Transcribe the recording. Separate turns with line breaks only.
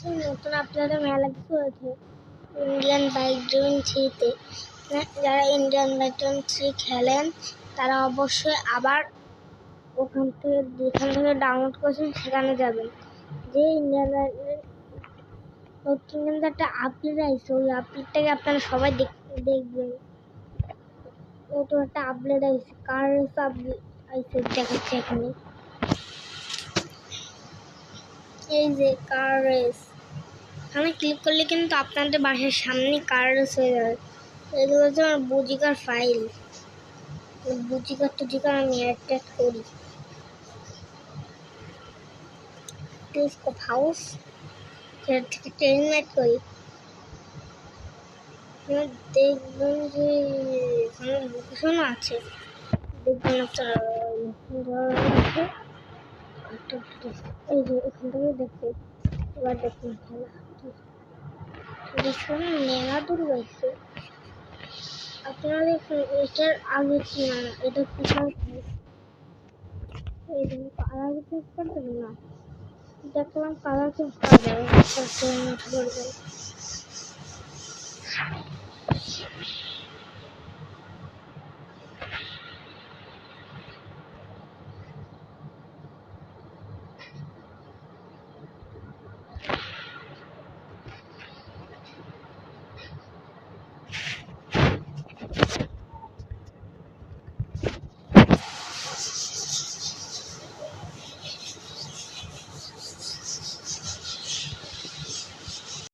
নতুন আপনাদের মেলা কিছু হয়েছে ইন্ডিয়ান বাইক ড্রিভিং থ্রিতে। যারা ইন্ডিয়ান বাইক ড্রিভিং থ্রি খেলেন তারা অবশ্যই আবার যেখান থেকে ডাউনলোড করেছেন সেখানে যাবেন। যে ইন্ডিয়ান নতুন কিন্তু একটা আপডেট আসছে, ওই আপডেটটাকে আপনারা সবাই দেখবেন। নতুন একটা আপডেট আসছে, কার রেস আপডেট আসছে দেখাচ্ছে এখানে। এই যে কার রেস, এখানে ক্লিক করলে কিন্তু আপনাদের বাসার সামনে কার রেস হয়ে যাবে। এগুলো হচ্ছে আমার বুজিকার ফাইল, বুজিকার টুজিকার আমি অ্যাড করি। টেলিস্কোপ হাউস থেকে ট্রেন অ্যাড করি। দেখবেন যে এখানে লোকেশন আছে, দেখবেন আপনার এই যে এখান থেকে দেখতে। এবার দেখুন খেলা মেলা দূর রয়েছে। আপনারা দেখুন এটার আগে কি না, এটা কোথায় এই জন্য কালার চেঞ্জ করতে না, দেখলাম কালার চেঞ্জ করা যাবে।